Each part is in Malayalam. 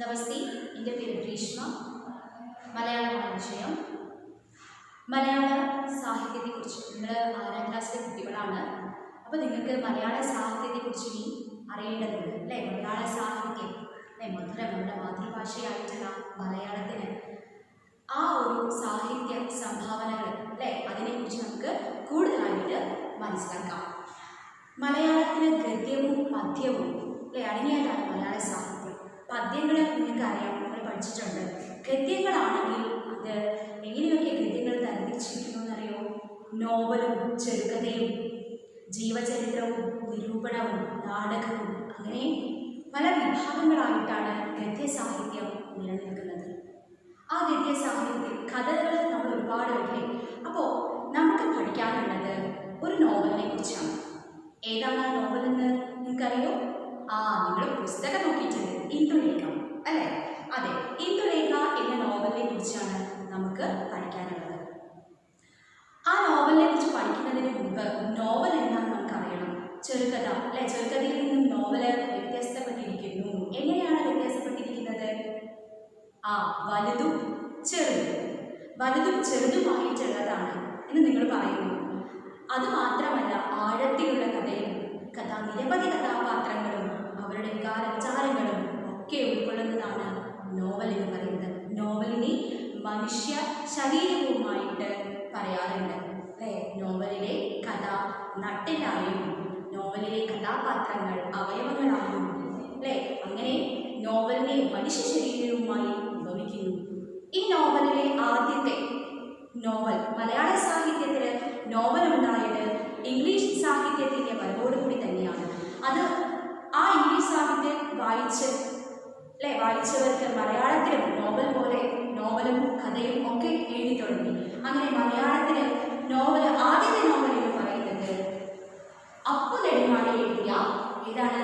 നമസ്തേ, എൻ്റെ പേര് ഗ്രീഷ്മ. മലയാളമാണ് വിഷയം. മലയാള സാഹിത്യത്തെക്കുറിച്ച് നിങ്ങൾ 6ാം ക്ലാസ്സിലെ കുട്ടികളാണ്. അപ്പോൾ നിങ്ങൾക്ക് മലയാള സാഹിത്യത്തെക്കുറിച്ച് ഇനി അറിയേണ്ടതുണ്ട് അല്ലേ? മലയാള സാഹിത്യം അല്ലേ, മധുരം, നമ്മുടെ മാതൃഭാഷയായിട്ടുള്ള മലയാളത്തിന് ആ ഒരു സാഹിത്യ സംഭാവനകൾ അല്ലേ, അതിനെക്കുറിച്ച് നമുക്ക് കൂടുതലായിട്ട് മനസ്സിലാക്കാം. മലയാളത്തിന് ഗദ്യവും പദ്യവും അല്ലേ അടങ്ങിയതാണ് മലയാള സാഹിത്യം. പദ്യങ്ങൾ നിങ്ങൾക്കറിയാം, നിങ്ങൾ പഠിച്ചിട്ടുണ്ട്. ഗദ്യങ്ങളാണെങ്കിൽ അത് എങ്ങനെയൊക്കെ ഗദ്യങ്ങൾ തരംതിരിച്ചിരിക്കുന്നു എന്നറിയോ? നോവലും ചെറുകഥയും ജീവചരിത്രവും നിരൂപണവും നാടകവും അങ്ങനെ പല വിഭാഗങ്ങളായിട്ടാണ് ഗദ്യസാഹിത്യം നിലനിൽക്കുന്നത്. ആ ഗദ്യസാഹിത്യത്തിൽ കഥകൾ നമ്മൾ ഒരുപാട് ഇല്ലേ. അപ്പോൾ നമുക്ക് പഠിക്കാനുള്ളത് ഒരു നോവലിനെ കുറിച്ചാണ്. ഏതാണ് ആ നോവൽ എന്ന് നിങ്ങൾക്കറിയോ? നിങ്ങൾ പുസ്തകം നോക്കിയിട്ടുണ്ട്, ഇന്ദുലേഖ അല്ലേ? അതെ, ഇന്ദുലേഖ എന്ന നോവലിനെ കുറിച്ചാണ് നമുക്ക് പഠിക്കാനുള്ളത്. ആ നോവലിനെ കുറിച്ച് പഠിക്കുന്നതിന് മുമ്പ് നോവൽ എന്താണെന്ന് നമുക്കറിയണം. ചെറുകഥ അല്ലെ, ചെറുകഥയിൽ നിന്നും നോവല് വ്യത്യസ്തപ്പെട്ടിരിക്കുന്നു. എങ്ങനെയാണ് വ്യത്യാസപ്പെട്ടിരിക്കുന്നത്? വലുതും ചെറുതും, വലുതും ചെറുതുമായിട്ടുള്ളതാണ് എന്ന് നിങ്ങൾ പറയുന്നു. അതുമാത്രമല്ല, ആഴത്തിലുള്ള കഥയും നിരവധി കഥാപാത്രങ്ങളും അവരുടെ വിചാരങ്ങളും ഒക്കെ ഉൾക്കൊള്ളുന്നതാണ് നോവൽ എന്ന് പറയുന്നത്. നോവലിനെ മനുഷ്യ ശരീരവുമായിട്ട് പറയാറുണ്ട് അല്ലേ? നോവലിലെ കഥ നട്ടിലായും നോവലിലെ കഥാപാത്രങ്ങൾ അവയവങ്ങളായും അല്ലേ, അങ്ങനെ നോവലിനെ മനുഷ്യ ശരീരവുമായി ഉപമിക്കുന്നു. ഈ നോവലിലെ ആദ്യത്തെ നോവൽ, മലയാള സാഹിത്യത്തിൽ നോവൽ ഉണ്ടായത് ഇംഗ്ലീഷ് സാഹിത്യത്തിൻ്റെ വരവോടുകൂടി തന്നെയാണ്. അത് ആ ഇംഗ്ലീഷ് സാഹിത്യം വായിച്ചവർക്ക് മലയാളത്തിലും നോവൽ പോലെ നോവലും കഥയും ഒക്കെ എഴുതി തുടങ്ങി. അങ്ങനെ മലയാളത്തിൽ ആദ്യത്തെ നോവൽ എന്ന് പറയുന്നത് അപ്പുനെടുമാടി എഴുതിയ ഏതാണ്?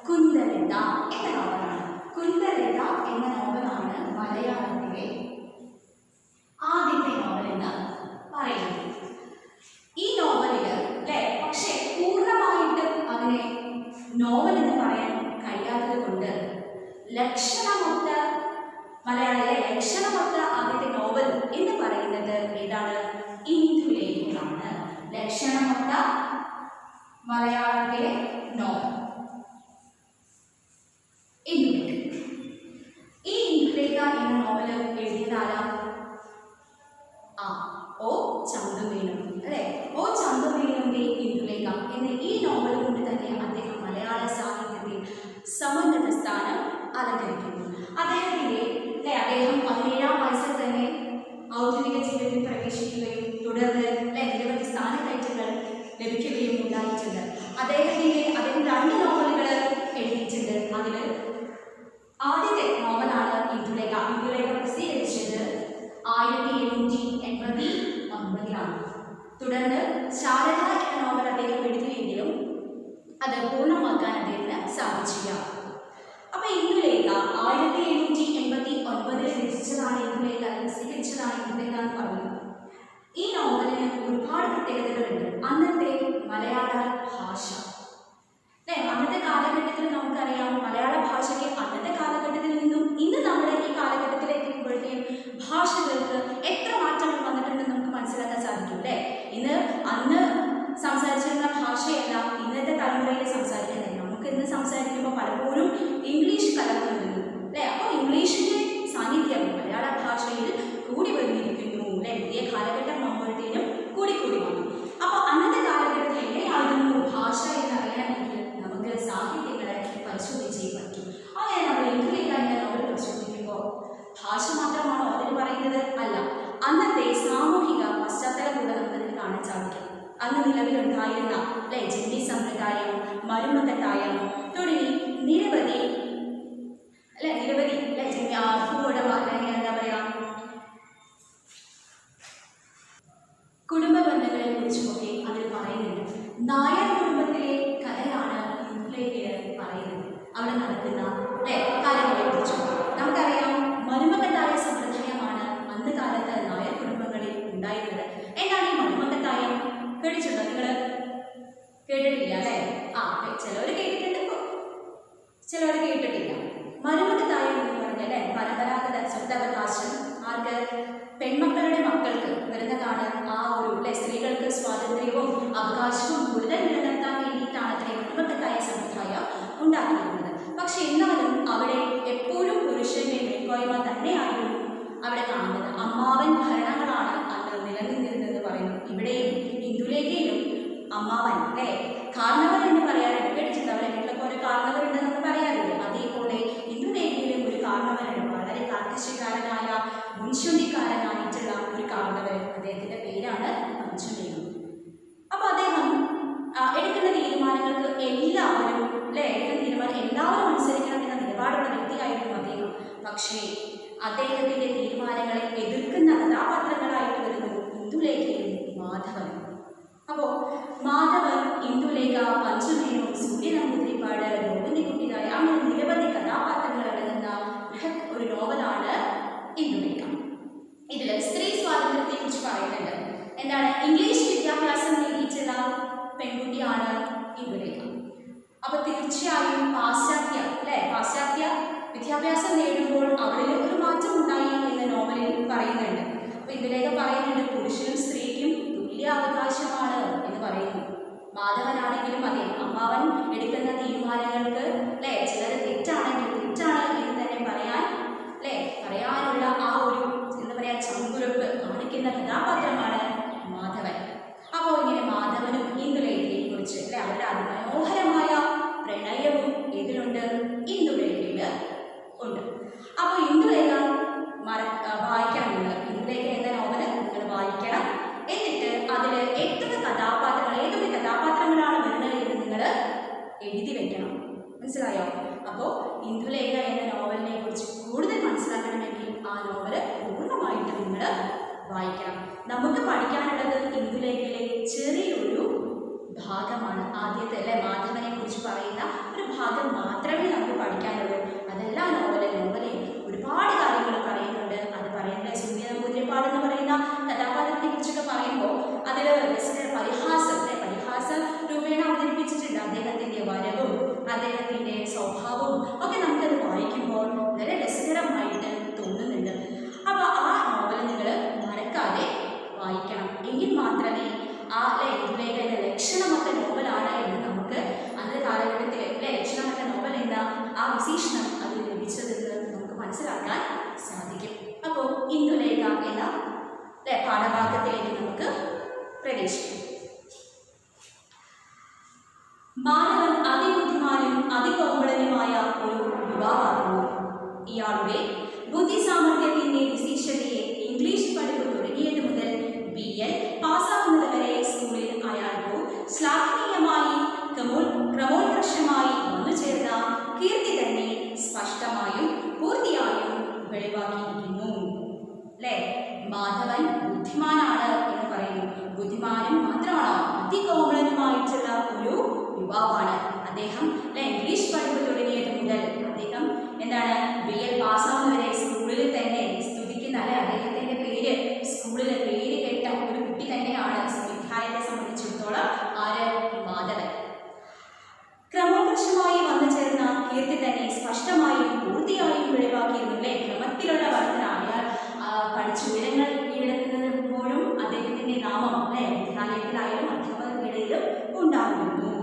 കുന്തലത എന്ന നോവലാണ്. കുന്തലത എന്ന നോവലാണ് മലയാളത്തിലെ ആദ്യത്തെ നോവൽ എന്ന് പറയുന്നത്. ഈ നോവലില് അല്ലേ, പക്ഷെ പൂർണ്ണമായിട്ടും അങ്ങനെ നോവൽ എന്ന് പറയാൻ കഴിയാത്തത് കൊണ്ട് ലക്ഷണമൊത്ത ആദ്യത്തെ നോവൽ എന്ന് പറയുന്നത് ഏതാണ്? ഇന്ദുലേഖയാണ്. ലക്ഷണമൊത്ത മലയാളത്തിലെ നോവൽ ഇന്ദുലേഖ. ഈ ഇന്ദുലേഖ എന്ന നോവൽ എഴുതിയതാരാ? ഒ ചന്തുമേനോൻ അല്ലേ? ഒ ചന്തുമേനോന്റെ ഇന്ദുലേഖ എന്ന ഈ നോവൽ കൊണ്ട് തന്നെ അദ്ദേഹം മലയാള സാഹിത്യത്തിൽ സമുന്നത സ്ഥാനം അലങ്കരിക്കുന്നു. അദ്ദേഹം 17ാം വയസ്സിൽ തന്നെ ഔദ്യോഗിക ജീവിതത്തിൽ പ്രവേശിക്കുകയും തുടർന്ന് നിരവധി സ്ഥാനക്കയറ്റങ്ങൾ ലഭിക്കുകയും ഉണ്ടായിട്ടുണ്ട്. അദ്ദേഹം 2 നോവലുകൾ എഴുതിയിട്ടുണ്ട്. അതിൽ ആദ്യത്തെ നോവലാണ് ഇന്ദുലേഖ. ഇന്ദുലേഖ പ്രസിദ്ധീകരിച്ചത് 1789. തുടർന്ന് ശാരദ എന്ന നോവൽ അദ്ദേഹം എഴുതിയെങ്കിലും അത് പൂർണ്ണമാക്കാൻ അദ്ദേഹത്തിന് സാധിച്ചില്ല. അപ്പോൾ ഇന്ദുലേഖ 1789 രചിച്ചതാണ്. ഇന്ദുലേഖ പ്രസിദ്ധീകരിച്ചതാണ് ഇന്ദുലേഖ എന്ന് പറയുന്നത്. ഈ നോവലിന് ഒരുപാട് പ്രത്യേകതകളുണ്ട്. അന്നത്തെ മലയാള ഭാഷ അന്നത്തെ കാലഘട്ടത്തിൽ നമുക്കറിയാം, മലയാള ഭാഷയ്ക്ക് അന്നത്തെ കാലഘട്ടത്തിൽ നിന്നും ഇന്ന് നമ്മുടെ ഈ കാലഘട്ടത്തിൽ എത്തിക്കുമ്പോഴത്തേക്കും ഭാഷകൾക്ക് എത്ര മാറ്റങ്ങൾ വന്നിട്ടുണ്ടെന്ന് നമുക്ക് മനസ്സിലാക്കാൻ സാധിക്കും അല്ലേ? അന്ന് സംസാരിച്ചിരുന്ന ഭാഷയല്ല ഇന്നത്തെ തലമുറയിൽ സംസാരിക്കുന്നത്. നമുക്ക് ഇന്ന് സംസാരിക്കുമ്പോൾ പലപ്പോഴും ഇംഗ്ലീഷ് കലർന്നു അല്ലേ? അപ്പോൾ ഇംഗ്ലീഷിൻ്റെ സാന്നിധ്യം മലയാള ഭാഷയിൽ കൂടി വന്നിരിക്കുന്നു അല്ലേ? പുതിയ കാലഘട്ടം ആകുമ്പോഴത്തേനും കൂടി വന്നു. അപ്പോൾ അന്നത്തെ കാലഘട്ടത്തിൽ എങ്ങനെയായിരുന്നു ഭാഷ എന്നറിയാനെങ്കിൽ നമുക്ക് സാഹിത്യങ്ങളെ പരിശോധിച്ചേ പറ്റും. അങ്ങനെ നമ്മൾ ഇന്ദുലേഖ എന്ന നോവൽ പരിശോധിക്കുമ്പോൾ ഭാഷ മാത്രമാണോ അതിന് പറയുന്നത്? അല്ല, അന്നത്തെ സാമൂഹിക പശ്ചാത്തലം കൂടെ നമുക്കതിൽ കാണാൻ സാധിക്കും. അന്ന് നിലവിലുണ്ടായിരുന്ന ജന്മി സമ്പ്രദായം, മരുമക്കത്തായം തുടങ്ങി നിരവധി ഭൂവുടമ എന്താ പറയുക, കുടുംബ ബന്ധങ്ങളെ കുറിച്ചുമൊക്കെ അതിൽ പറയുന്നുണ്ട്. നായർ കുടുംബത്തിലെ കഥയാണ് ഇന്ദുലേഖയിൽ പറയുന്നത്. അവിടെ നടക്കുന്ന കാര്യങ്ങളെ കുറിച്ചും നമുക്കറിയാം. മരുമക്കത്തായ സമ്പ്രദായമാണ് അന്ന് കാലത്ത് നായർ കുടുംബങ്ങളിൽ ഉണ്ടായിരുന്നത്. എന്താണ് ഈ മരുമക്കത്തായം? കേട്ടിട്ടുണ്ടോ? നിങ്ങൾ കേട്ടിട്ടില്ല അല്ലേ? ചിലവർ കേട്ടിട്ടുണ്ട്, ചിലവർ കേട്ടിട്ടില്ല. മരുമക്കത്തായം എന്ന് സ്വത്തവകാശം ആർക്ക് പെൺമക്കളുടെ മക്കൾക്ക് വരുന്നതാണ്. ആ ഒരു സ്ത്രീകൾക്ക് സ്വാതന്ത്ര്യവും അവകാശവും കൂടുതൽ നിലനിർത്താൻ വേണ്ടിയിട്ടാണ് അത്രയും നിയമപരമായ സമ്പ്രദായം ഉണ്ടാക്കിയിരുന്നത്. പക്ഷെ എന്നാലും അവിടെ എപ്പോഴും പുരുഷന്റെ മേൽക്കോയ്മ തന്നെയായിരുന്നു അവിടെ കാണുന്നത്. അമ്മാവൻ ഭരണങ്ങളാണ് അന്ന് നിലനിന്നിരുന്നത് പറയുന്നു. ഇവിടെയും ഇന്ദുലേഖയിലും അമ്മാവൻ കാരണവർ എന്ന് പറയാറുണ്ട്, കേട്ടിട്ടുണ്ട്. അവരെ വീട്ടിലൊക്കെ ഒരു കാരണവരുണ്ട് നമ്മൾ പറയാറില്ലേ, അതേപോലെ ഇന്ദുലേഖയിലും ഒരു കാരണവരുണ്ട്. വളരെ കാർക്കശ്യകാരനായ മുൻശുദ്ധിക്കാരനായിട്ടുള്ള ഒരു കാരണവർ. അദ്ദേഹത്തിന്റെ പേരാണ് പഞ്ചുമേനു. അപ്പൊ അദ്ദേഹം എടുക്കുന്ന തീരുമാനങ്ങൾക്ക് എല്ലാവരും എടുക്കുന്ന തീരുമാനം എല്ലാവരും അനുസരിക്കണം എന്ന നിലപാടുള്ള വ്യക്തിയായിരുന്നു അദ്ദേഹം. പക്ഷേ അദ്ദേഹത്തിന്റെ തീരുമാനങ്ങളെ എതിർക്കുന്ന കഥാപാത്രങ്ങളായിട്ട് വരുന്നു ഇന്ദുലേഖയും മാധവൻ. അപ്പോൾ മാധവൻ, ഇന്ദുലേഖ, പഞ്ചുമേനു, സൂര്യ നമ്പൂതിരിപ്പാട്, ഗോവിന്ദകുട്ടിരായ അങ്ങനെ നിരവധി കഥാപാത്രങ്ങൾ അടങ്ങുന്ന ബൃഹത് ഒരു നോവലാണ് ഇന്ദുലേഖ. ഇതിൽ സ്ത്രീ സ്വാതന്ത്ര്യത്തെ കുറിച്ച് പറയുന്നുണ്ട്. എന്താണ്? ഇംഗ്ലീഷ് വിദ്യാഭ്യാസം നേടിയിട്ടുള്ള പെൺകുട്ടിയാണ് ഇന്ദുലേഖ. അപ്പൊ തീർച്ചയായും പാശ്ചാത്യ വിദ്യാഭ്യാസം നേടുമ്പോൾ അവളിൽ ഒരു മാറ്റം ഉണ്ടായി എന്ന് നോവലിൽ പറയുന്നുണ്ട്. അപ്പൊ ഇന്ദുലേഖ പറയുന്നുണ്ട് പുരുഷനും സ്ത്രീക്കും തുല്യ അവകാശമാണ് എന്ന് പറയുന്നു. മാധവനാണെങ്കിലും അതെ, അമ്മാവൻ എടുക്കുന്ന തീരുമാനങ്ങൾക്ക് ചിലത് തെറ്റാണെങ്കിൽ തെറ്റാണ് എന്ന് തന്നെ പറയാനുള്ള ആ ഒരു എന്താ പറയാ ചങ്കുറപ്പ് കാണിക്കുന്ന കഥാപാത്രമാണ് മാധവൻ. അപ്പോൾ ഇങ്ങനെ മാധവനും ഇന്ദുലേഖയെ കുറിച്ച് അവരുടെ അതിമനോഹരമായ പ്രണയവും ഇതിലുണ്ട്, ഇന്ദുലേഖയിൽ ഉണ്ട്. അപ്പോൾ ഇന്ദുലേഖ വായിക്കണം. നിങ്ങൾ ഇന്ദുലേഖ എന്ന നോവൽ നിങ്ങൾ വായിക്കണം. എന്നിട്ട് അതിൽ ഏതൊക്കെ കഥാപാത്രങ്ങളാണ് വരുന്നത് എന്ന് നിങ്ങൾ എഴുതി വെക്കണം. മനസ്സിലായോ? അപ്പോൾ ഇന്ദുലേഖ എന്ന നോവലിനെ കുറിച്ച് കൂടുതൽ മനസ്സിലാക്കണമെങ്കിൽ ആ നോവല് പൂർണ്ണമായിട്ട് നിങ്ങൾ വായിക്കണം. നമുക്ക് പഠിക്കാനുള്ളത് ഇന്ദുലേഖയിലെ ചെറിയൊരു ഭാഗമാണ്. ആദ്യത്തെ മാധവനെ കുറിച്ച് പറയുന്ന ഒരു ഭാഗം മാത്രമേ നമുക്ക് പഠിക്കാനുള്ളൂ. അതല്ല നോവലിൽ ഒരുപാട് കാര്യങ്ങൾ പറയുന്നുണ്ട്. അത് പറയുന്നത് സൂര്യ നമ്പൂതിരിപ്പാട് എന്ന് പറയുന്ന കഥാപാത്രത്തെ കുറിച്ചൊക്കെ പറയുമ്പോൾ അതിൽ പരിഹാസ രൂപേണ അവതരിപ്പിച്ചിട്ടുണ്ട്. അദ്ദേഹത്തിന്റെ വരവും അദ്ദേഹത്തിന്റെ സ്വഭാവവും ഒക്കെ നമുക്കത് വായിക്കുമ്പോൾ വളരെ രസകരമായിട്ട് തോന്നുന്നുണ്ട്. അപ്പൊ ആ നോവൽ നിങ്ങൾ മറക്കാതെ വായിക്കണം. എങ്കിൽ മാത്രമേ ആ ഇന്ദുലേഖയുടെ ലക്ഷണമൊക്കെ നോവലാണ് എന്ന് നമുക്ക് അന്നത്തെ കാലഘട്ടത്തിൽ ലക്ഷണമൊക്കെ നോവൽ എന്താ ആ വിശേഷണം അതിൽ ലഭിച്ചതെന്ന് നമുക്ക് മനസ്സിലാക്കാൻ സാധിക്കും. അപ്പോൾ ഇന്ദുലേഖ എന്ന പാഠഭാഗത്തിലേക്ക് നമുക്ക് പ്രവേശിക്കാം. മാധവൻ അതിബുദ്ധിമാനും അതികോമളനുമായ ഒരു യുവാവാകുന്നു. ഇയാളുടെ ബുദ്ധിസാമർഥ്യത്തിന്റെ വിശേഷതയെ ഇംഗ്ലീഷ് പഠിപ്പ് തുടങ്ങിയത് മുതൽ BL പാസ്സാകുന്നത് വരെ സ്കൂളിൽ അയാൾക്ക് ശ്ലാഘനീയമായി ക്രമോത്കർഷമായി വന്നു ചേർന്ന കീർത്തി തന്നെ സ്പഷ്ടമായും പൂർത്തിയായും വെളിവാക്കിയിരിക്കുന്നു. മാധവൻ ബുദ്ധിമാനാണ് എന്ന് പറയുന്നു. ബുദ്ധിമാനും മാത്രമാണോ? അതികോമളനുമായിട്ടുള്ള ഒരു യുവാവാണ് അദ്ദേഹം. ഇംഗ്ലീഷ് പഠിപ്പ് തുടങ്ങിയത് മുതൽ അദ്ദേഹം എന്താണ് BL പാസ്സാവുന്നവരെ സ്കൂളിൽ തന്നെ സ്തുതിക്കുന്ന അദ്ദേഹത്തിന്റെ പേര് സ്കൂളിൽ പേര് കേട്ട ഒരു കുട്ടി തന്നെയാണ് വിദ്യാലയത്തെ സംബന്ധിച്ചിടത്തോളം മാധവൻ. ക്രമോത്കർഷമായി വന്നു ചേർന്ന കീർത്തി തന്നെ സ്പഷ്ടമായും പൂർത്തിയായും വെളിവാക്കിയിരുന്നു. ക്രമത്തിലുള്ള വർധന അയാൾ പഠിച്ചു ഉയരങ്ങൾ കീഴടക്കുന്നപ്പോഴും അദ്ദേഹത്തിന്റെ നാമം വിദ്യാലയത്തിലായാലും അധ്യാപകർക്കിടയിലും ഉണ്ടാകുന്നു.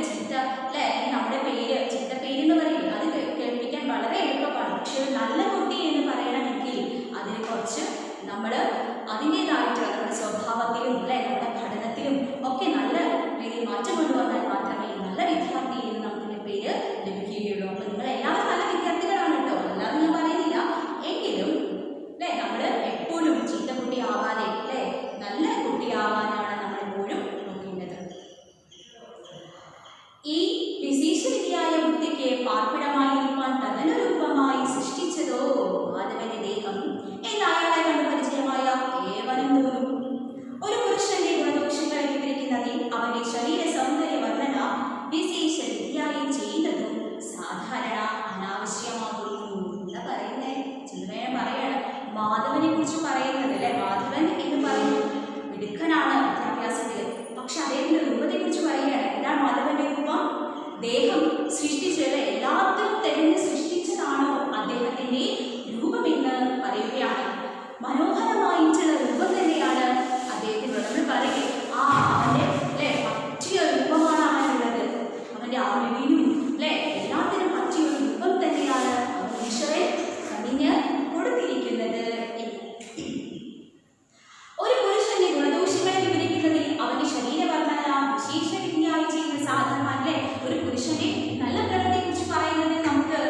ചീത്ത അല്ലെ നമ്മുടെ പേര് ചീത്ത പേര് എന്ന് പറയില്ലേ അത് കേൾപ്പിക്കാൻ വളരെ എളുപ്പമാണ്. പക്ഷെ ഒരു നല്ല കുട്ടി എന്ന് പറയണമെങ്കിൽ അതിന് കുറച്ച് നമ്മൾ അതിൻ്റെതായിട്ടുള്ള നമ്മുടെ സ്വഭാവത്തിലും അല്ലെ നമ്മുടെ പഠനത്തിലും ഒക്കെ നല്ല രീതിയിൽ മാറ്റം കൊണ്ടുവന്നാൽ മാത്രമേ നല്ല വിദ്യാർത്ഥി എന്ന് നമുക്ക് പേര് ലഭിക്കുകയുള്ളൂ. അപ്പോൾ നിങ്ങൾ എല്ലാവരും നല്ല വിദ്യാർത്ഥികളാണ് കേട്ടോ, അല്ലാതെ ഞാൻ പറയുന്നില്ല. എങ്കിലും അല്ലെ നമ്മൾ എപ്പോഴും ചീത്ത കുട്ടി ആവാതെ അല്ലെ നല്ല കുട്ടിയാവാനാണ് നമ്മൾ എപ്പോഴും നോക്കേണ്ടത്. ഈ വിശേഷവിധിയായ ബുദ്ധിക്ക് പാർപ്പിടമായിരിക്കാൻ തനനരൂപമായി സൃഷ്ടിച്ചതോ മാധവന്റെ ദേഹം എന്ന് അയാളെ കണ്ട് പരിചയമായ ഏവനും തോന്നും. ഒരു പുരുഷന്റെ ഗുണദോഷങ്ങളെ വിവരിക്കുന്നതിൽ അവന്റെ ശരീര സൗന്ദര്യ വർണ്ണന വിശേഷ വിധിയായി ചെയ്യുന്നതും സാധാരണ അനാവശ്യമാകുന്നു. എന്താ പറയുന്നേ? ചിന്തമേനെ പറയണം മാധവനെ കുറിച്ച് പറയുന്നത് അല്ലെ. മാധവൻ എന്ന് പറയുന്നു മിടുക്കനാണ് വിദ്യാഭ്യാസത്തിൽ. പക്ഷെ അദ്ദേഹത്തിന്റെ രൂപത്തെ കുറിച്ച് പറയുകയാണ്. എന്താണ് മാധവന്റെ രൂപം? ദേഹം സൃഷ്ടിച്ചത് എല്ലാത്തിനും തെളിഞ്ഞ് സൃഷ്ടിച്ചതാണോ അദ്ദേഹത്തിന്റെ രൂപമെന്ന് പറയുകയാണ്. മനോഹരമായിട്ടുള്ള രൂപം തന്നെയാണ് അദ്ദേഹത്തിനുള്ളത്. നമ്മൾ പറയും അവന്റെ അല്ലെ പറ്റിയ രൂപമാണ് അവനുള്ളത്. അവന്റെ അറിവിനും അല്ലെ എല്ലാത്തിനും പറ്റിയ ഒരു രൂപം തന്നെയാണ് ഈശ്വരൻ കനിഞ്ഞ് കൊടുത്തിരിക്കുന്നത്. ഒരു പുരുഷന്റെ ഗുണദോഷങ്ങളെ വിവരിക്കുന്നതിൽ അവന്റെ ശരീരവർണ്ണന വിശേഷവിധിയായി ചെയ്യുന്ന സാധനം അല്ലെ. ഒരു പുരുഷന്റെ നല്ല പ്രവൃത്തിയെ കുറിച്ച് പറയുന്നത് നമുക്ക്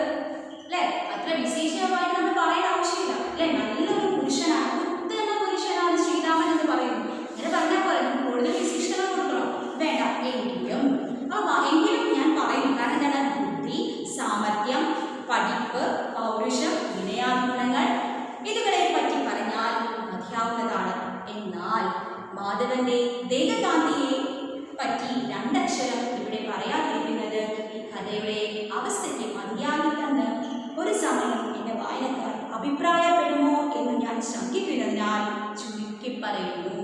അല്ലെ അത്ര വിശേഷമായിട്ട് നമ്മൾ പറയേണ്ട ആവശ്യമില്ല അല്ലെ. നല്ലൊരു പുരുഷനാണ്, ഉത്തമ പുരുഷനാണ് ശ്രീരാമൻ എന്ന് പറയുന്നു. അങ്ങനെ പറഞ്ഞാൽ പോലെ നമുക്ക് കൂടുതൽ വിശേഷങ്ങൾ കൊടുക്കണം വേണ്ട. എങ്കിലും ഞാൻ പറയുന്നു. കാരണം എന്താണ്? ബുദ്ധി, സാമർഥ്യം, പഠിപ്പ്, പൗരുഷം, വിനയാഗുണങ്ങൾ ഇതുകളെ പറ്റി പറഞ്ഞാൽ മതിയാവുന്നതാണ്. എന്നാൽ മാധവന്റെ ദേഹകാന്തിയെ പറ്റി രണ്ടക്ഷരം ഇവിടെ പറയാതിരിക്കുന്നത് ഈ കഥയുടെ അവസ്ഥയ്ക്ക് മതിയാകില്ലെന്ന് ഒരു സമയം എന്റെ വായനക്കാർ അഭിപ്രായപ്പെടുമോ എന്ന് ഞാൻ ശങ്കിക്കുന്നതിനാൽ ചുരുക്കി പറയുന്നു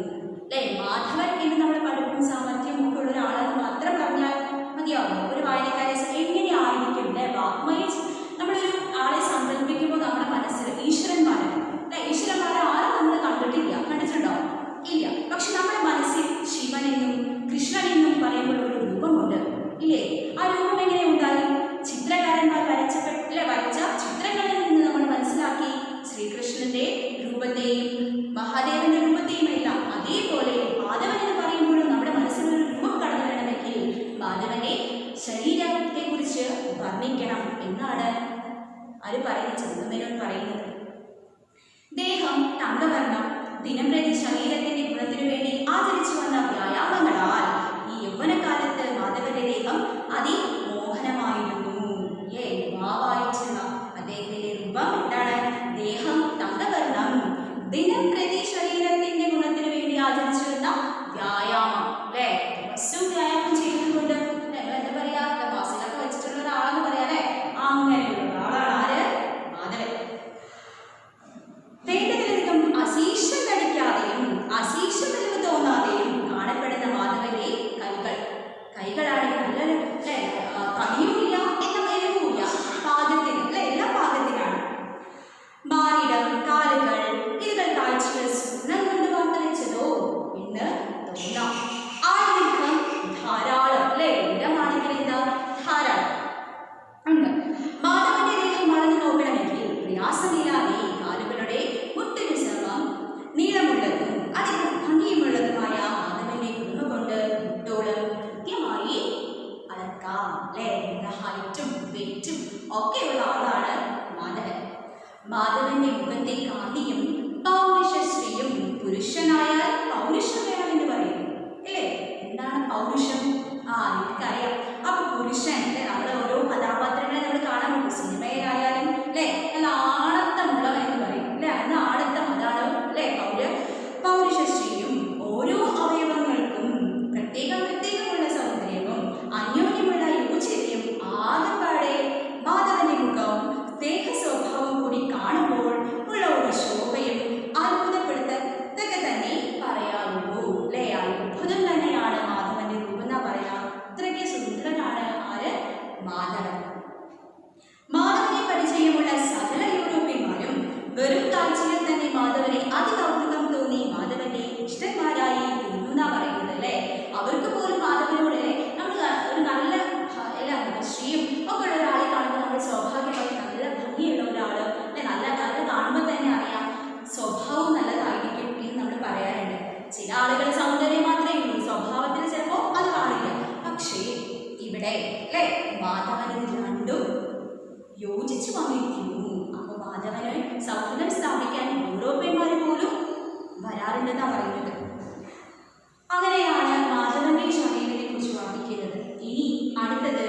അല്ലെ. മാധവൻ എന്ന് നമ്മൾ പഠിപ്പും സാമർഥ്യം ഒക്കെ ഉള്ള ഒരാളെന്ന് മാത്രം പറഞ്ഞാൽ മതിയാവും. ഒരു വായനക്കാരെ എങ്ങനെയായിരിക്കും അല്ലെ വാഗ്മയ നമ്മളൊരു ആളെ സങ്കല്പിക്കുമ്പോൾ നമ്മുടെ മനസ്സിൽ ഈശ്വരന്മാരാണ് അല്ലെ. ഈശ്വരന്മാരെ ആരും നമ്മൾ കണ്ടിട്ടുണ്ടോ? ഇല്ല. പക്ഷെ നമ്മുടെ മനസ്സിൽ ശിവനെന്നും കൃഷ്ണനെന്നും പറയുമ്പോൾ ഒരു രൂപമുണ്ട് ഇല്ലേ? ആ രൂപം എങ്ങനെ ഉണ്ടായി? ചിത്രകാരന്മാർ വരച്ച ചിത്രങ്ങളിൽ നിന്ന് നമ്മൾ മനസ്സിലാക്കി ശ്രീകൃഷ്ണന്റെ രൂപത്തെയും മഹാദേവന്റെ രൂപത്തെയും എല്ലാം. അതേപോലെ മാധവൻ എന്ന് പറയുമ്പോഴും നമ്മുടെ മനസ്സിലൊരു രൂപം കടന്നു വേണമെങ്കിൽ മാധവന്റെ ശരീരത്തെ കുറിച്ച് വർണ്ണിക്കണം എന്നാണ് ആര് പറയുന്നത്? ചന്ദ്രമേനോൻ പറയുന്നത്. ദേഹം തങ്കവർണ്ണം ദിനംപ്രതി ശരീരത്തിന്റെ ഗുണത്തിനു വേണ്ടി ആചരിച്ചു വന്ന വ്യായാമങ്ങളാൽ ഈ യൗവനകാലത്ത് മാധവന്റെ ദേഹം അതിമോഹനമായിരുന്നു. വാവായിട്ടുള്ള അദ്ദേഹത്തിന്റെ രൂപം എന്താണ്? ദേഹം തങ്കവർണ്ണം ദിനംപ്രതി ശരീരത്തിന്റെ ഗുണത്തിനു വേണ്ടി ആചരിച്ചു വന്ന വ്യായാമം അല്ലെ. ദിവസവും വ്യായാമം ചെയ്യുന്നുണ്ട്. എന്താ പറയാ? മാസിലൊക്കെ വെച്ചിട്ടുള്ള ഒരാളെന്ന് പറയാ അല്ലെ. അങ്ങനെയുള്ള ആളാണ് ആര്? മാധവൻ. വേണ്ടതിലധികം അശീഷം നടിക്കാതെയും അശീഷം എന്ന് തോന്നാതെയും കാണപ്പെടുന്ന മാധവന്റെ കൈകളാണെങ്കിൽ നല്ല അല്ലെ കടിയുമില്ല എന്ന എരിവുമില്ല, പാകത്തിന് അല്ലെ എല്ലാം പാകത്തിനാണ്. മാറിടം, കാലുകൾ ഇതുകൾ കാഴ്ചകൾ സ്വർണ്ണം കൊണ്ട് വാർത്തവെച്ചതോ എന്ന് തോന്നാം. ആയുധം ധാരാളം അല്ലെ. ഇടമാണെങ്കിൽ എന്താ? ധാരാളം ഉണ്ട്. മാധവന്റെ ദേഹം വളർന്നു നോക്കണമെങ്കിൽ പ്രയാസമില്ലാതെ കാലുകളുടെ മുട്ടിന് ശ്രമം നീളമുള്ളതും അധികം ഭംഗിയുമുള്ളതുമായ മാധവന്റെ കുടുംബ കൊണ്ട് മുട്ടോളം കൃത്യമായി അളക്കാം അല്ലെ. ഹൈറ്റും വെയിറ്റും ഒക്കെയുള്ള ആളാണ് മാധവൻ. മാധവന്റെ മുഖത്തെ കാന്തിയും പൗരുഷശ്രീയും പുരുഷനായാൽ പൗരുഷം വേണമെന്ന് പറയുന്നു അല്ലേ. എന്താണ് പൗരുഷം? എനിക്കറിയാം. അപ്പൊ പുരുഷൻ നമ്മൾ ഓരോ കഥാപാത്രങ്ങളെ നമ്മൾ കാണാൻ പറ്റും. സിനിമയിലായാലും അല്ലെ നല്ല ആണത്തമുള്ളവൻ എന്ന് പറയും അല്ലെ. അന്ന് ആണത്തം അതാണ് അല്ലെ പൗരുഷശ്രീയും. ഓരോ അവയവങ്ങൾക്കും പ്രത്യേകമുള്ള സൗന്ദര്യവും അന്യോന്യമുള്ള യോജിതയും ആകെപ്പാടെ മാധവന്റെ മുഖവും ദേഹ സ്വഭാവവും കൂടി കാണുമ്പോൾ ഉള്ള ഒരു ശോഭയും അത്ഭുതപ്പെടുത്തക്ക തന്നെ പറയാറുള്ളൂ അല്ലെ. അത്ഭുതം തന്നെയാണ് മാധവന്റെ രൂപം എന്നാ പറയാ. അത്രയ്ക്ക് സുന്ദരനാണ് ആര്? മാധവൻ. മാധവനെ പരിചയമുള്ള സകല യൂറോപ്യന്മാരും വെറും കാഴ്ചയിൽ തന്നെ മാധവനെ അതികൗതുകം തോന്നി മാധവന്റെ ഇഷ്ടന്മാരായി തീർന്നു പറയുന്നത് അല്ലെ. അവർക്ക് പോലും മാധവനോട് അല്ലെ നമ്മൾ ഒരു നല്ല അല്ലേ മാധവൻ ഇത് രണ്ടും യോജിച്ചു വന്നിരിക്കുന്നു. അപ്പോൾ മാധവന് സൗഹൃദം സ്ഥാപിക്കാൻ യൂറോപ്യന്മാർ പോലും വരാറുണ്ടെന്നാണ് പറയുന്നത്. അങ്ങനെയാണ് മാധവന്റെ സമീപത്തെ കുറിച്ച് വർണ്ണിക്കുന്നത്. ഇനി അടുത്തത്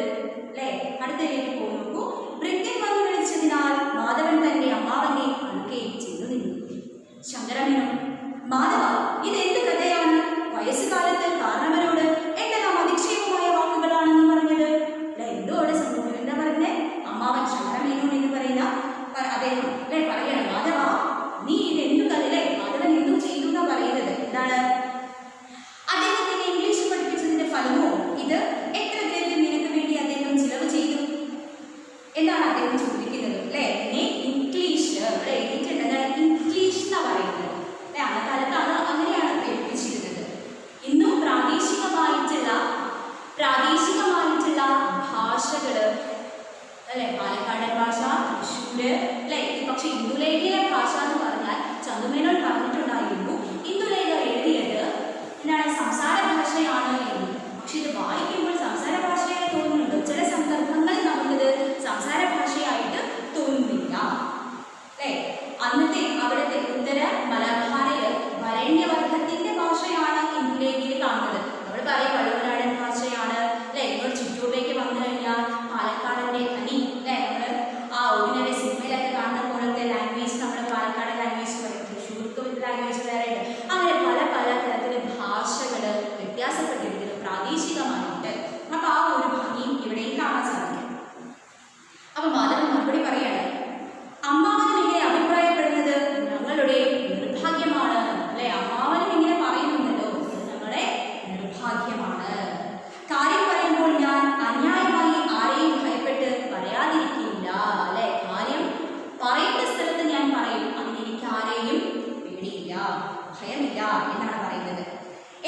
അല്ലേ അടുത്തതിലേക്ക് പോയി നോക്കൂ. ഭൃത്യൻ വന്നു വിളിച്ചതിനാൽ മാധവൻ തന്റെ അമ്മാവനെ അടുക്കുകയും ചെയ്തു നിന്നു. ശങ്കരമേനോൻ, മാധവ, ഇത് എന്ത് കഥയാണ്? വയസ്സുകാലത്ത് കാരണവരോട് എന്തെല്ലാം അധിക്ഷേപമായ വാക്കുകളാണെന്ന് പറഞ്ഞത്. അല്ലെ എന്തോ അവിടെ സംഭവിക്കും. എന്താ പറഞ്ഞേ? അമ്മാവൻ ശങ്കരമേനോൻ എന്ന് പറയുന്ന അദ്ദേഹം അല്ലെ പറയണം, മാധവ നീ ഇത് എന്തു കഥ അല്ലേ മാധവൻ എന്തും ചെയ്തു എന്നാ പറയുന്നത്. എന്താണ് അദ്ദേഹത്തിന് ഇംഗ്ലീഷ് പഠിപ്പിച്ചതിന്റെ ഫലമോ ഇത്? എത്ര ദ്രവ്യം നിനക്ക് വേണ്ടി അദ്ദേഹം ചിലവ് ചെയ്തു എന്നാണ് അദ്ദേഹം ചോദിക്കുന്നത്. അല്ലെ എന്നെ ഇംഗ്ലീഷ് ഇവിടെ എഴുതിയിട്ടുണ്ട്. എന്താണ് ഇംഗ്ലീഷ് എന്നാ പറയുന്നത്. അല്ലെ അന്നകാലത്ത് അത് അങ്ങനെയാണ് പഠിപ്പിച്ചിരുന്നത്. ഇന്നും പ്രാദേശികമായിട്ടുള്ള ഭാഷകള് അല്ലെ പാലക്കാടൻ ഭാഷ, തൃശ്ശൂര് അല്ലെ. പക്ഷെ ഇന്ദുലേഖയിലെ ഭാഷ എന്ന് പറഞ്ഞാൽ ചന്തുമേനോൻ പറഞ്ഞിട്ടുണ്ടായിരുന്നു ഇന്ദുലേഖ എഴുതിയത് എന്താണ് സംസാര ഭാഷയാണ് എന്ന്. പക്ഷെ ഇത് വായിക്കുമ്പോൾ സംസാര ഭാഷയായി തോന്നുന്നുണ്ട്. ചില സന്ദർഭങ്ങളിൽ നമുക്കിത് സംസാര ഭാഷയായിട്ട് തോന്നുന്നില്ല അല്ലെ. അന്നത്തെ അവിടുത്തെ ഉത്തര മലബാറില് വരേണ്യവർഗത്തിന്റെ ഭാഷയാണ് ഇന്ദുലേഖയിൽ കാണുന്നത്. നമ്മൾ പറയും വള്ളുവനാടൻ ഭാഷയാണ് അല്ലെ. ഇങ്ങോട്ട് ചുറ്റൂരിലേക്ക് വന്നു കഴിഞ്ഞാൽ പാലക്കാടന്റെ അനി അല്ലെ. നമ്മള് ആ ഒടിനറി സിനിമയിലൊക്കെ കാണുന്ന പോലത്തെ ലാംഗ്വേജ് നമ്മൾ പാലക്കാടൻ ലാംഗ്വേജ് പറയും. തൃശ്ശൂർക്ക് ലാംഗ്വേജ് വേറെ ഉണ്ട്. അങ്ങനെ പല പല തരത്തിലെ ഭാഷകള് വ്യത്യാസപ്പെട്ടിരിക്കുന്നു പ്രാദേശികമായിട്ട്. അപ്പൊ ആ ഒരു ഭംഗിയും ഇവിടെയും കാണാൻ സാധിക്കും. അപ്പൊ മാധവൻ മറുപടി പറയാണ്, അമ്മാവനും ഇങ്ങനെ അഭിപ്രായപ്പെടുന്നത് ഞങ്ങളുടെ നിർഭാഗ്യമാണ് അല്ലെ. അമ്മാവനും ഇങ്ങനെ പറയുന്നുണ്ടല്ലോ, ഞങ്ങളുടെ നിർഭാഗ്യമാണ്. കാര്യം പറയുമ്പോൾ ഞാൻ അന്യായമായി ആരെയും ഭയപ്പെട്ട് പറയാതിരിക്കില്ല അല്ലെ. കാര്യം പറയേണ്ട സ്ഥലത്ത് ഞാൻ പറയും. അതിന് എനിക്ക് ആരെയും പേടിയില്ല, ഭയമില്ല എന്നാണ് പറയുന്നത്.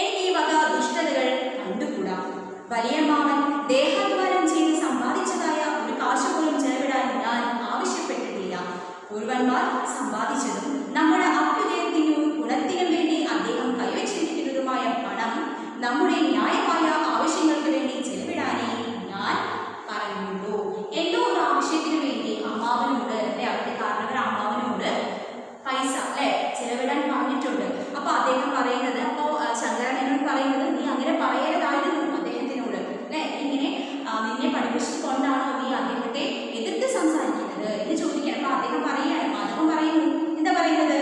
എനിക്ക് ഈ വക ദുഷ്ടതകൾ കണ്ടുകൂടാ. വലിയമ്മാവൻ ദേഹാധ്വാനം ചെയ്ത് സമ്പാദിച്ചതായ ഒരു കാശ് പോലും ചെലവിടാൻ ഞാൻ ആവശ്യപ്പെട്ടിട്ടില്ല. പൂർവന്മാർ സമ്പാദിച്ചതും നമ്മുടെ അഭ്യുദയത്തിനും ഗുണത്തിനും വേണ്ടി അദ്ദേഹം കൈവച്ചിരിക്കുന്നതുമായ പണം നമ്മുടെ ന്യായമായ ആവശ്യങ്ങൾക്ക് വേണ്ടി ചെലവിടാനേ ഞാൻ പറയുള്ളൂ. എന്തോ ഒരു ആവശ്യത്തിന് വേണ്ടി അമ്മാവനോട് അല്ലെ അവരുടെ കാരണവർ അമ്മാവനോട് പൈസ അല്ലെ ചെലവിടാൻ പറഞ്ഞിട്ടുണ്ട്. അപ്പൊ അദ്ദേഹം പറയുന്നത്, അപ്പോ ശങ്കരമേനോൻ പറയുന്നത്, നീ അങ്ങനെ പറയരുതായിരുന്നു അദ്ദേഹത്തിനോട് അല്ലെ. ഇങ്ങനെ നിന്നെ പഠിപ്പിച്ചത് കൊണ്ടാണോ നീ അദ്ദേഹത്തെ എതിർത്ത് സംസാരിക്കുന്നത് എന്ന് ചോദിക്കണം. അപ്പൊ അദ്ദേഹം പറയാണ്, മാധവൻ പറയുന്നു, എന്താ പറയുന്നത്?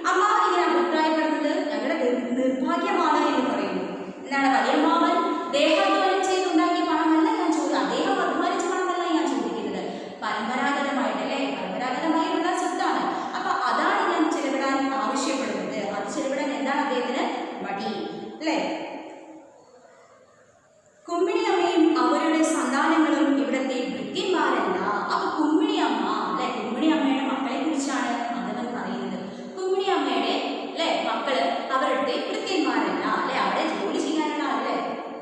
അമ്മാവൻ ഇങ്ങനെ അഭിപ്രായപ്പെടുന്നത് ഞങ്ങളുടെ നിർഭാഗ്യമാണ് എന്ന് പറയുന്നു. എന്താണ്? വലിയമ്മാവൻ ദേഹാധ്വാനം ചെയ്തുണ്ടാക്കിയ പണമല്ല ഞാൻ ചോദിക്കുന്നത്. അദ്ദേഹം അധ്വാനിച്ച പണമല്ല ഞാൻ ചോദിക്കുന്നത്. പരമ്പരാഗതമായിട്ടല്ലേ, പരമ്പരാഗതമായിട്ടുള്ള സ്വത്താണ്. അപ്പൊ അതാണ് ഞാൻ ചെലവിടാൻ ആവശ്യപ്പെടുന്നത്. അത് ചെലവിടാൻ എന്താണ് അദ്ദേഹത്തിന് മടി അല്ലേ. കുമ്മിണി അമ്മയും അവരുടെ സന്താനങ്ങളും ഇവിടത്തെ ഭൃത്യന്മാരല്ല. അപ്പൊ കുമ്മിണി അമ്മ അല്ലെ, കുമ്മിണി അമ്മയുടെ മക്കളെ കുറിച്ചാണ് മാധവൻ പറയുന്നത്. കുമ്മിണി അമ്മയുടെ അല്ലെ മക്കള് അവരുടെ ഭൃത്യന്മാരല്ല അല്ലെ, അവിടെ ജോലി ചെയ്യാനുള്ള അല്ലെ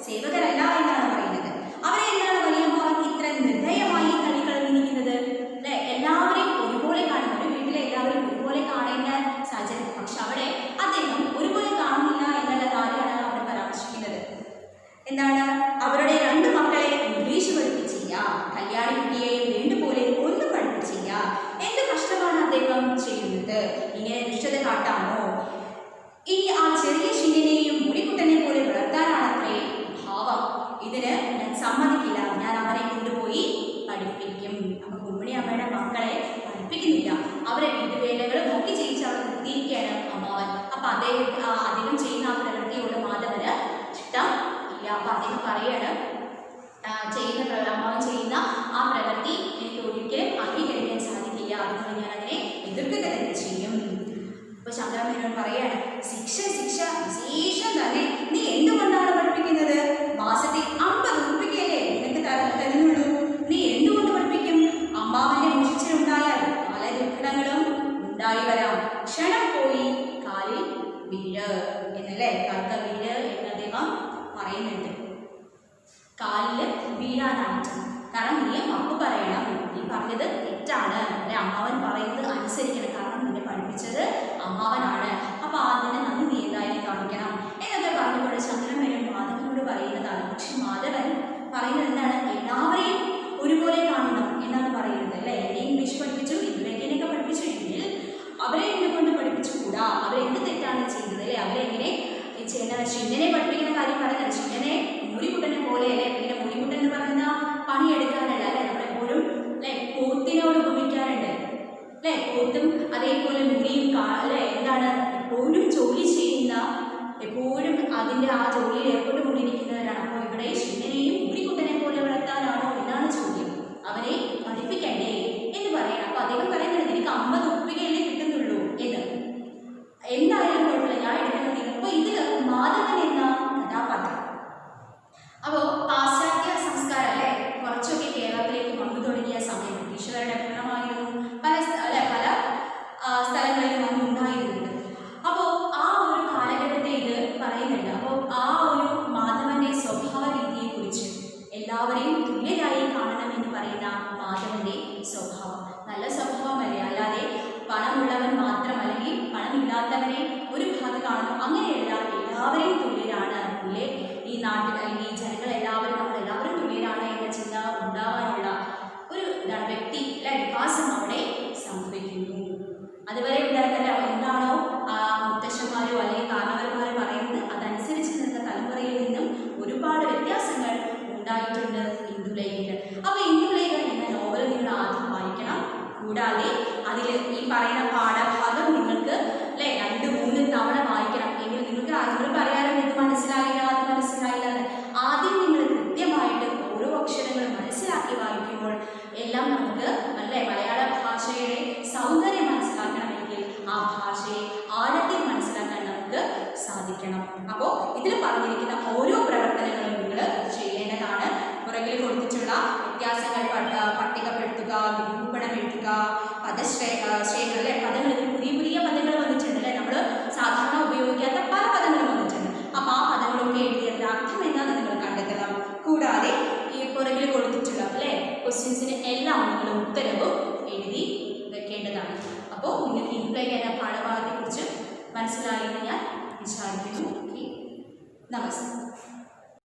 സേവകരല്ല എന്നാണ് പറയുന്നത്. അവരെ എന്താണ് വലിയമ്മാവൻ ഇത്ര നിർദ്ദയമായി തള്ളിക്കളഞ്ഞിരിക്കുന്നത് അല്ലെ. എല്ലാവരെയും ഒരുപോലെ കാണും, ഒരു വീട്ടിലെ എല്ലാവരും ഒരുപോലെ കാണേണ്ട സാഹചര്യം. പക്ഷെ അവിടെ അദ്ദേഹം ഒരുപോലെ കാണുന്നില്ല എന്നുള്ള കാര്യമാണ് അവിടെ പരാമർശിക്കുന്നത്. എന്താണ്? അവരുടെ രണ്ട് മക്കളെ ഇംഗ്ലീഷ് പഠിപ്പിച്ചില്ല, കല്യാണി കുട്ടിയെയും വേണ്ടുപോലെ ഒന്നും പഠിപ്പിച്ചില്ല. എന്ത് കഷ്ടമാണ് അദ്ദേഹം ചെയ്യുന്നത്? ഇങ്ങനെ ദുഷ്ടത കാട്ടാമോ? ഇനി ആ ചെറിയ ശിങ്കനെയും മുടിക്കുട്ടനെ പോലെ വളർത്താനാണത്രേ ഭാവം. ഇതിന് ഞാൻ സമ്മതിക്കില്ല. ഞാൻ അവരെ കൊണ്ടുപോയി പഠിപ്പിക്കും. അപ്പൊ കുമ്മിണി അമ്മയുടെ മക്കളെ പഠിപ്പിക്കുന്നില്ല. അവരെ വീട്ടുവേലകൾ നോക്കി ചെയ്യിച്ച് അവിടെ നിർത്തിയിരിക്കുകയാണ് അമ്മാവൻ. അപ്പൊ അദ്ദേഹം ചെയ്യുന്ന ആ പ്രവൃത്തിയോട് മാധവന് ഇഷ്ടം ഇല്ല. അപ്പൊ അദ്ദേഹം പറയാണ്, അമ്മാവൻ ചെയ്യുന്ന ആ പ്രവൃത്തി എനിക്ക് ഒരിക്കലും അംഗീകരിക്കാൻ സാധിക്കില്ല. അതുകൊണ്ട് ഞാൻ അതിനെ എതിർക്കുക തന്നെ ചെയ്യും. അപ്പൊ ശങ്കരമേനോൻ പറയാണ്, ശിക്ഷ വിശേഷം തന്നെ. നീ എന്തുകൊണ്ടാണ് പഠിപ്പിക്കുന്നത്? മാസത്തിൽ 50 ഉറുപ്പികയല്ലേ നിനക്ക് തരുന്നുള്ളൂ. നീ എന്തുകൊണ്ട് പഠിപ്പിക്കും? അമ്മാവന്റെ മുഷിച്ചിലുണ്ടായാൽ പല ദുഃഖങ്ങളും ഉണ്ടായി വരാം. ക്ഷണം പോയി കാലിൽ വീഴ് എന്നല്ലേ, കറുത്ത വീഴ് എന്ന് അദ്ദേഹം പറയുന്നുണ്ട്. കാലില് വീഴാനായിട്ട്. കാരണം നീ മാപ്പ് പറയണം, നീ പറഞ്ഞത് തെറ്റാണ് അല്ലെ. അമ്മാവൻ പറയുന്നത് അനുസരിക്കണം. കാരണം നിന്നെ പഠിപ്പിച്ചത് അമ്മാവനാണ്. അപ്പൊ അതിനെ നന്ദി നീ എന്തായാലും കാണിക്കണം എന്നൊക്കെ പറഞ്ഞുകൊണ്ട് ശങ്കരമേനോൻ മാധവനോട് പറയുന്നതാണ്. പക്ഷെ മാധവൻ പറയുന്നത് എന്താണ്? എല്ലാവരെയും ഒരുപോലെ കാണണം എന്നാണ് പറയുന്നത് അല്ലേ. എന്നെ ഇംഗ്ലീഷ് പഠിപ്പിച്ചു, ഇന്ദുലേഖനൊക്കെ പഠിപ്പിച്ചിട്ടുണ്ടെങ്കിൽ അവരെ എന്നെ കൊണ്ട് പഠിപ്പിച്ചുകൂടാ, അവരെന്ത് തെറ്റാണ് ചെയ്തത് അല്ലേ, അവരെങ്ങനെ ചെയ്യേണ്ടത്. ശിവനെ പഠിപ്പിക്കുന്ന കാര്യം പറയുന്നത് ശിവനെ മുടികുട്ടനെ പോലെ അല്ലെ, ഇങ്ങനെ മുടികുട്ടൻ എന്ന് പറയുന്ന പണിയെടുക്കാനല്ല അല്ലെ, നമ്മളെപ്പോഴും അല്ലെ പോത്തിനോട് ഉപമിക്കാറുണ്ട് അല്ലെ. പോത്തും അതേപോലെ മുടിയും അല്ലെ എന്താണ് എപ്പോഴും ജോലി ചെയ്യുന്ന, എപ്പോഴും അതിൻ്റെ ആ ജോലിയിൽ ഏർപ്പെട്ടുകൊണ്ടിരിക്കുന്നവരാണ്. അപ്പോൾ ഇവിടെ ശിവനെയും മുടികുട്ടനെ പോലെ വളർത്താനാണോ എന്നാണ് ചോദ്യം. അവനെ പഠിപ്പിക്കണ്ടേ എന്ന് പറയണം. അപ്പോൾ അദ്ദേഹം പറയുന്നത് എനിക്ക് 50 ഉപ്പികയല്ലേ കിട്ടുന്നുള്ളൂ എന്ന്. എന്തായാലും കുഴപ്പമില്ല, ഞാൻ എടുക്കുന്നത്. അപ്പോൾ ഇതിൽ മാധവൻ എന്ന കഥാപാത്രം, അപ്പോൾ പാശ്ചാത്യ സംസ്കാരം അല്ലേ കുറച്ചൊക്കെ കേരളത്തിലേക്ക് വന്നു തുടങ്ങിയ സമയം ബ്രിട്ടീഷുകാരുടെ ഭരണമായിരുന്നു, പല സ്ഥലങ്ങളിലും വന്നുണ്ടായിരുന്നുണ്ട്. അപ്പോൾ ആ ഒരു കാലഘട്ടത്തെ ഇത് പറയുന്നുണ്ട്. അപ്പോൾ ആ ഒരു മാധവന്റെ സ്വഭാവ രീതിയെക്കുറിച്ച് എല്ലാവരെയും തുല്യരായി കാണണമെന്ന് പറയുന്ന മാധവന്റെ സ്വഭാവം നല്ല സ്വഭാവമല്ലേ, അല്ലാതെ പണമുള്ളവൻ മാത്രം അല്ലെങ്കിൽ പണമില്ലാത്തവനെ ഒരു ഭാഗത്ത് കാണുന്നു അങ്ങനെയല്ല. എല്ലാവരെയും തുല്യരാണ്, ഈ നാട്ടിൽ അല്ലെങ്കിൽ ഈ ജനങ്ങൾ എല്ലാവരും നമ്മളെല്ലാവരും തുല്യരാണ് എന്ന ചിന്ത ഉണ്ടാകാനുള്ള ഒരു വ്യക്തി വികാസം അവിടെ സംഭവിക്കുന്നു. അതുവരെ ഉണ്ടായിരുന്നല്ല എന്താണോ മുത്തശ്ശന്മാരോ അല്ലെങ്കിൽ കാരണവന്മാരോ പറയുന്നത് അതനുസരിച്ച് നിന്ന തലമുറയിൽ നിന്നും ഒരുപാട് വ്യത്യാസങ്ങൾ ഉണ്ടായിട്ടുണ്ട് ഇന്ദുലേഖയിൽ. അപ്പോൾ ഇന്ദുലേഖ എന്ന നോവൽ നിങ്ങൾ ആദ്യം വായിക്കണം. കൂടാതെ അതിൽ ഈ പറയുന്ന പാഠഭാഗം നിങ്ങൾക്ക് അല്ലെ 2-3 തവണ വായിക്കണം. എങ്കിൽ നിങ്ങൾക്ക് ആദ്യം പറയാറുണ്ട് ഇത് മനസ്സിലായില്ല അത് മനസ്സിലായില്ല എന്ന്. ആദ്യം നിങ്ങൾ കൃത്യമായിട്ട് ഓരോ അക്ഷരങ്ങളും മനസ്സിലാക്കി വായിക്കുമ്പോൾ എല്ലാം നമുക്ക് അല്ലെ മലയാള ഭാഷയുടെ സൗന്ദര്യം മനസ്സിലാക്കണമെങ്കിൽ ആ ഭാഷയെ ആഴത്തിൽ മനസ്സിലാക്കാൻ നമുക്ക് സാധിക്കണം. അപ്പോൾ ഇതിൽ പറഞ്ഞിരിക്കുന്ന ഓരോ പ്രവർത്തനങ്ങളും നിങ്ങൾ ചെയ്യേണ്ടതാണ്. പുറകിൽ കൊടുത്തിട്ടുള്ള വ്യത്യാസങ്ങൾ പട്ടികപ്പെടുത്തുക, നിരൂപണം എഴുതുക, പദശേഖരം അല്ലെ പദങ്ങളിൽ പുതിയ പദങ്ങൾ വന്നിട്ടുണ്ട് അല്ലെ, നമ്മൾ സാധാരണ ഉപയോഗിക്കാത്ത പല പദങ്ങളും വന്നിട്ടുണ്ട്. അപ്പോൾ ആ പദങ്ങളൊക്കെ എഴുതിയതിൻ്റെ അർത്ഥം എന്താണെന്ന് നിങ്ങൾ കണ്ടെത്തണം. കൂടാതെ ഈ പുറകിൽ കൊടുത്തിട്ടുള്ള അല്ലെ ക്വസ്റ്റ്യൻസിന് എല്ലാം നിങ്ങൾ ഉത്തരവും എഴുതി വെക്കേണ്ടതാണ്. അപ്പോൾ നിങ്ങൾക്ക് ഇന്ദുലേഖ എന്ന പാഠഭാഗത്തെക്കുറിച്ച് മനസ്സിലായെന്ന് ഞാൻ വിചാരിക്കുന്നു. നമസ്തേ.